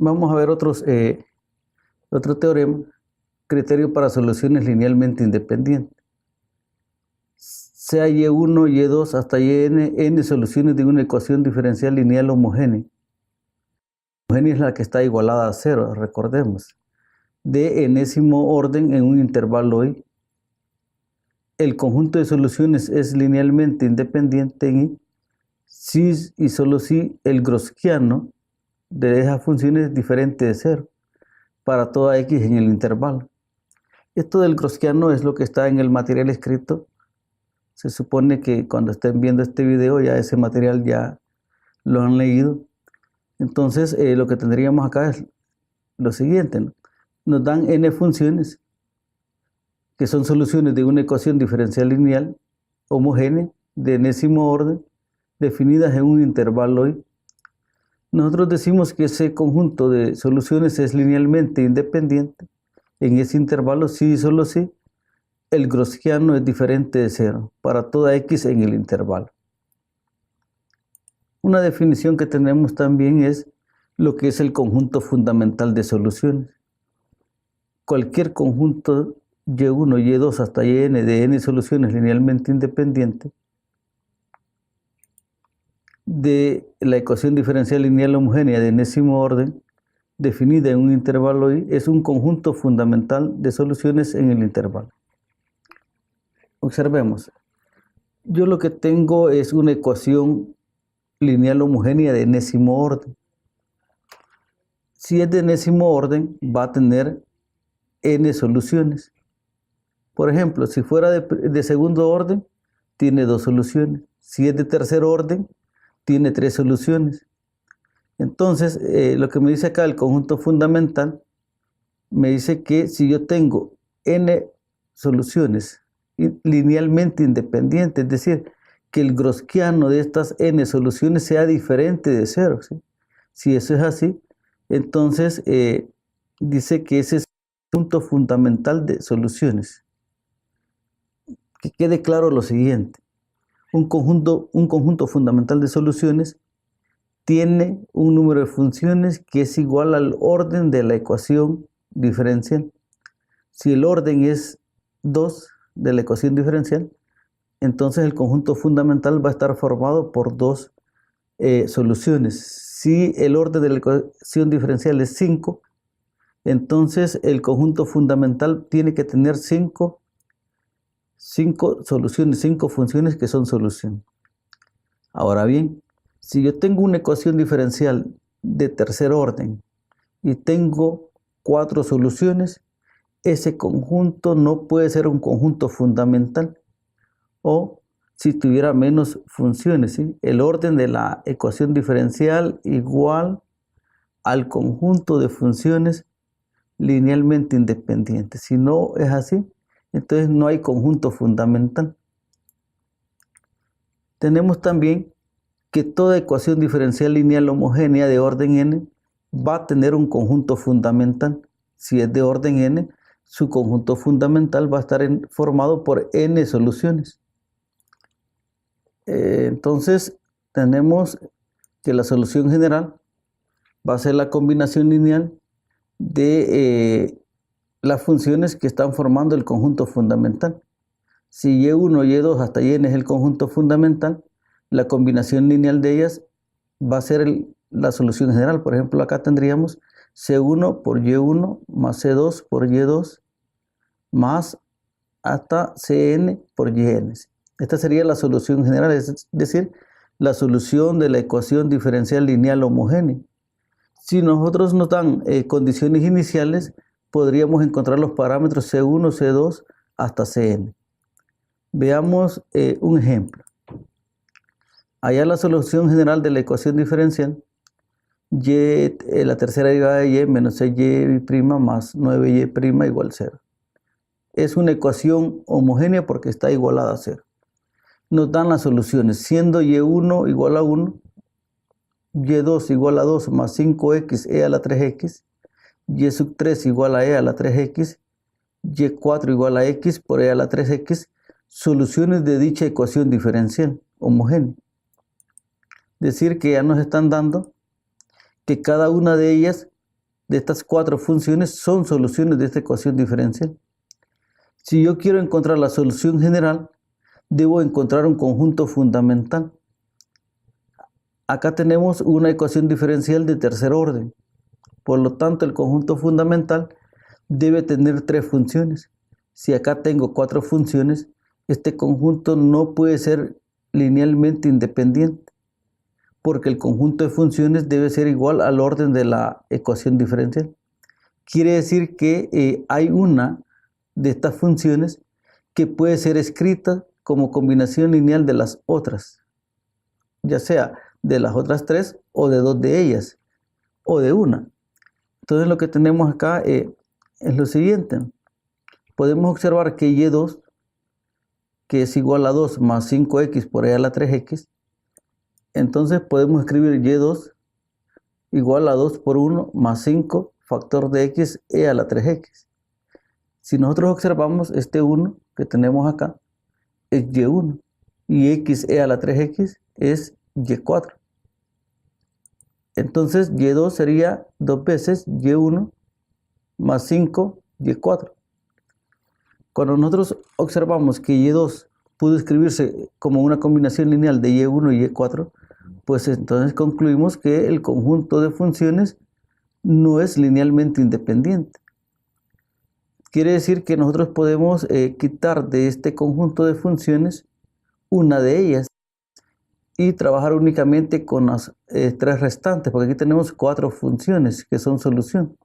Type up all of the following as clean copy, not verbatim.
Vamos a ver otro teorema, criterio para soluciones linealmente independientes. Sea Y1, Y2 hasta Yn, n soluciones de una ecuación diferencial lineal homogénea. Homogénea es la que está igualada a 0, recordemos. De enésimo orden en un intervalo y. El conjunto de soluciones es linealmente independiente en y, si y solo si el gaussiano de esas funciones es diferente de 0 para toda x en el intervalo. Esto del gaussiano es lo que está en el material escrito. Se supone que cuando estén viendo este video ya ese material ya lo han leído. Entonces lo que tendríamos acá es lo siguiente, ¿no? Nos dan n funciones que son soluciones de una ecuación diferencial lineal homogénea de enésimo orden definidas en un intervalo y. Nosotros decimos que ese conjunto de soluciones es linealmente independiente en ese intervalo si y solo si el gaussiano es diferente de 0 para toda x en el intervalo. Una definición que tenemos también es lo que es el conjunto fundamental de soluciones. Cualquier conjunto Y1, Y2 hasta Yn de n soluciones linealmente independientes de la ecuación diferencial lineal homogénea de enésimo orden definida en un intervalo y es un conjunto fundamental de soluciones en el intervalo. Observemos, yo lo que tengo es una ecuación lineal homogénea de enésimo orden. Si es de enésimo orden, va a tener n soluciones. Por ejemplo, si fuera de segundo orden, tiene 2 soluciones. Si es de tercer orden, tiene 3 soluciones. Entonces, lo que me dice acá el conjunto fundamental, me dice que si yo tengo n soluciones linealmente independientes, es decir, que el gaussiano de estas n soluciones sea diferente de 0, ¿sí? Si eso es así, entonces dice que ese es el conjunto fundamental de soluciones. Que quede claro lo siguiente. Un conjunto fundamental de soluciones tiene un número de funciones que es igual al orden de la ecuación diferencial. Si el orden es 2 de la ecuación diferencial, entonces el conjunto fundamental va a estar formado por 2 soluciones. Si el orden de la ecuación diferencial es 5, entonces el conjunto fundamental tiene que tener 5 soluciones, 5 funciones que son solución. Ahora bien, si yo tengo una ecuación diferencial de tercer orden y tengo 4 soluciones, ese conjunto no puede ser un conjunto fundamental. O si tuviera menos funciones, ¿sí? El orden de la ecuación diferencial igual al conjunto de funciones linealmente independientes. Si no es así, entonces no hay conjunto fundamental. Tenemos también que toda ecuación diferencial lineal homogénea de orden n va a tener un conjunto fundamental. Si es de orden n, su conjunto fundamental va a estar formado por n soluciones. Entonces tenemos que la solución general va a ser la combinación lineal de las funciones que están formando el conjunto fundamental. Si Y1, Y2 hasta Yn es el conjunto fundamental, la combinación lineal de ellas va a ser la solución general. Por ejemplo, acá tendríamos C1 por Y1 más C2 por Y2 más hasta Cn por Yn. Esta sería la solución general, es decir, la solución de la ecuación diferencial lineal homogénea. Si nosotros nos dan condiciones iniciales, podríamos encontrar los parámetros C1, C2 hasta Cn. Veamos un ejemplo. Allá la solución general de la ecuación diferencial, y, la tercera derivada de y menos 6y' más 9y' igual 0. Es una ecuación homogénea porque está igualada a 0. Nos dan las soluciones, siendo y1 igual a 1, y2 igual a 2 más 5x e a la 3x, y sub 3 igual a e a la 3x, y4 igual a x por e a la 3x, soluciones de dicha ecuación diferencial homogénea. Decir que ya nos están dando que cada una de ellas de estas cuatro funciones son soluciones de esta ecuación diferencial. Si yo quiero encontrar la solución general, debo encontrar un conjunto fundamental. Acá tenemos una ecuación diferencial de tercer orden. Por lo tanto, el conjunto fundamental debe tener tres funciones. Si acá tengo cuatro funciones, este conjunto no puede ser linealmente independiente, porque el conjunto de funciones debe ser igual al orden de la ecuación diferencial. Quiere decir que hay una de estas funciones que puede ser escrita como combinación lineal de las otras, ya sea de las otras tres o de dos de ellas, o de una. Entonces lo que tenemos acá es lo siguiente. Podemos observar que y2, que es igual a 2 más 5x por e a la 3x, entonces podemos escribir y2 igual a 2 por 1 más 5 factor de x e a la 3x. Si nosotros observamos este 1 que tenemos acá, es y1, y x e a la 3x es y4. Entonces y2 sería 2 veces y1 más 5 y4. Cuando nosotros observamos que y2 pudo escribirse como una combinación lineal de y1 y y4, pues entonces concluimos que el conjunto de funciones no es linealmente independiente. Quiere decir que nosotros podemos quitar de este conjunto de funciones una de ellas y trabajar únicamente con las tres restantes, porque aquí tenemos cuatro funciones que son solución.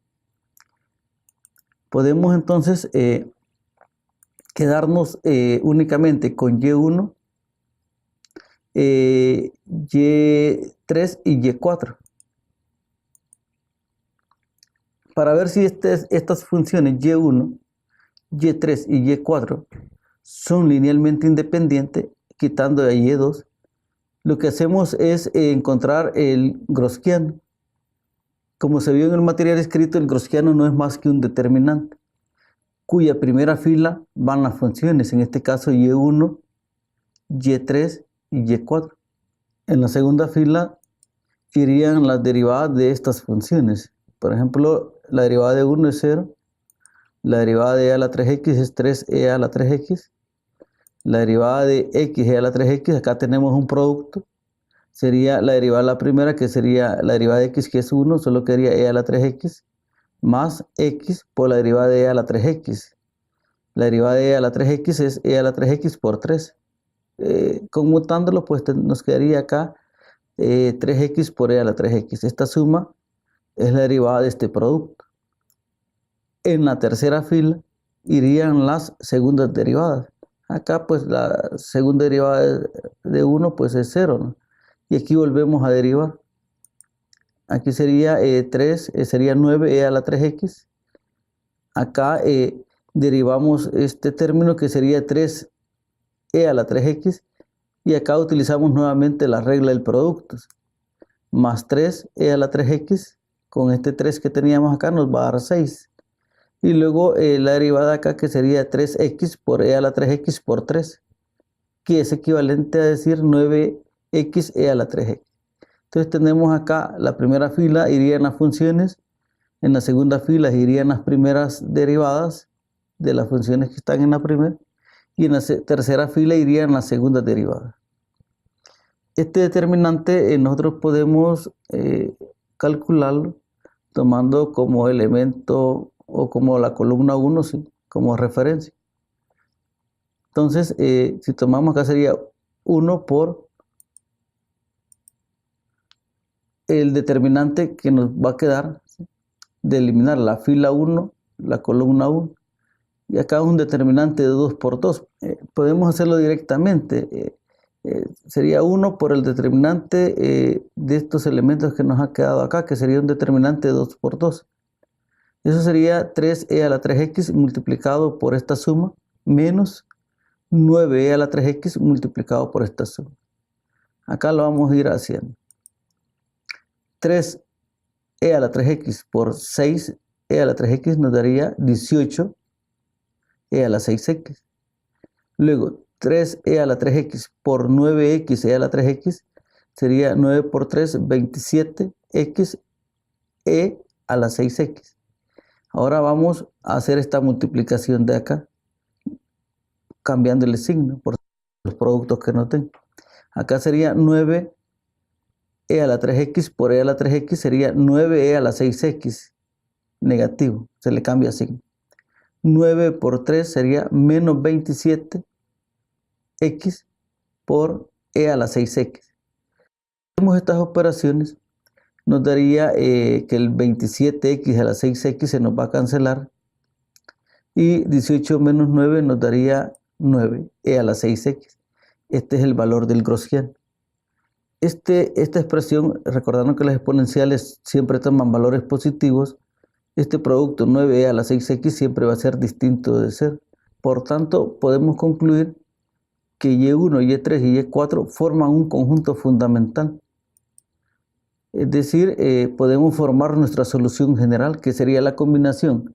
Podemos entonces quedarnos únicamente con y1, y3 y y4. Para ver si estas funciones y1, y3 y y4 son linealmente independientes, quitando a y2, lo que hacemos es encontrar el Gaussiano. Como se vio en el material escrito, el Gaussiano no es más que un determinante, cuya primera fila van las funciones, en este caso y1, y3 y y4. En la segunda fila irían las derivadas de estas funciones. Por ejemplo, la derivada de 1 es 0, la derivada de e a la 3x es 3e a la 3x, la derivada de x e a la 3x, acá tenemos un producto, sería la derivada de la primera, que sería la derivada de x, que es 1, solo quedaría e a la 3x, más x por la derivada de e a la 3x. La derivada de e a la 3x es e a la 3x por 3. Conmutándolo, pues nos quedaría acá 3x por e a la 3x. Esta suma es la derivada de este producto. En la tercera fila irían las segundas derivadas. Acá pues la segunda derivada de 1 pues es 0, ¿no? Y aquí volvemos a derivar. Aquí sería 3, sería 9e a la 3x. Acá derivamos este término que sería 3e a la 3x. Y acá utilizamos nuevamente la regla del producto. Más 3e a la 3x. Con este 3 que teníamos acá nos va a dar 6. Y luego la derivada acá que sería 3x por e a la 3x por 3. Que es equivalente a decir 9x e a la 3x. Entonces tenemos acá la primera fila irían las funciones, en la segunda fila irían las primeras derivadas de las funciones que están en la primera, y en la tercera fila irían las segundas derivadas. Este determinante nosotros podemos calcularlo tomando como elemento o como la columna 1, ¿sí?, como referencia. Entonces, si tomamos acá sería 1 por el determinante que nos va a quedar, ¿sí?, de eliminar la fila 1, la columna 1, y acá un determinante de 2 por 2. Podemos hacerlo directamente. Sería 1 por el determinante de estos elementos que nos ha quedado acá, que sería un determinante de 2 por 2. Eso sería 3e a la 3x multiplicado por esta suma, menos 9e a la 3x multiplicado por esta suma. Acá lo vamos a ir haciendo. 3e a la 3x por 6e a la 3x nos daría 18e a la 6x. Luego 3e a la 3x por 9x a la 3x sería 9 por 3, 27x e a la 6x. Ahora vamos a hacer esta multiplicación de acá, cambiando el signo por los productos que no tengo. Acá sería 9e a la 3x por e a la 3x, sería 9e a la 6x, negativo, se le cambia signo. 9 por 3 sería menos 27x por e a la 6x. Hacemos estas operaciones, nos daría que el 27x a la 6x se nos va a cancelar y 18 menos 9 nos daría 9e a la 6x. Este es el valor del Gaussiano. Esta expresión, recordando que las exponenciales siempre toman valores positivos, este producto 9e a la 6x siempre va a ser distinto de 0. Por tanto, podemos concluir que y1, y3 y y4 forman un conjunto fundamental. Es decir, podemos formar nuestra solución general, que sería la combinación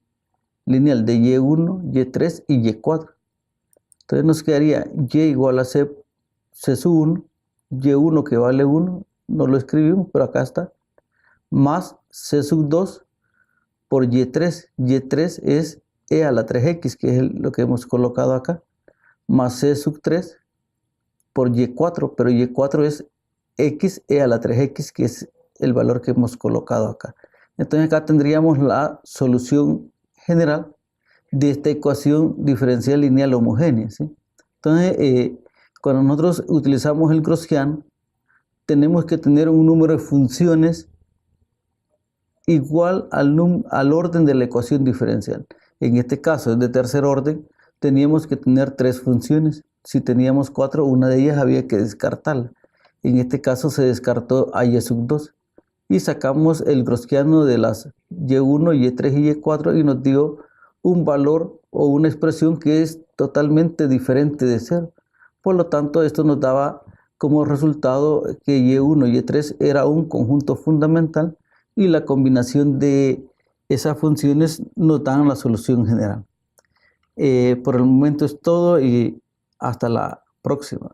lineal de y1, y3 y y4. Entonces nos quedaría y igual a c sub 1, y1 que vale 1, no lo escribimos, pero acá está, más c sub 2 por y3. Y3 es e a la 3x, que es lo que hemos colocado acá, más c sub 3 por y4, pero y4 es x e a la 3x, que es el valor que hemos colocado acá. Entonces acá tendríamos la solución general de esta ecuación diferencial lineal homogénea, ¿sí? Entonces, cuando nosotros utilizamos el Gaussiano, tenemos que tener un número de funciones igual al orden de la ecuación diferencial. En este caso, es de tercer orden, teníamos que tener 3 funciones. Si teníamos 4, una de ellas había que descartarla. En este caso se descartó a y sub 2. Y sacamos el Gaussiano de las y1, y3 y y4 y nos dio un valor o una expresión que es totalmente diferente de 0. Por lo tanto, esto nos daba como resultado que y1 y y3 era un conjunto fundamental y la combinación de esas funciones nos dan la solución general. Por el momento es todo y hasta la próxima.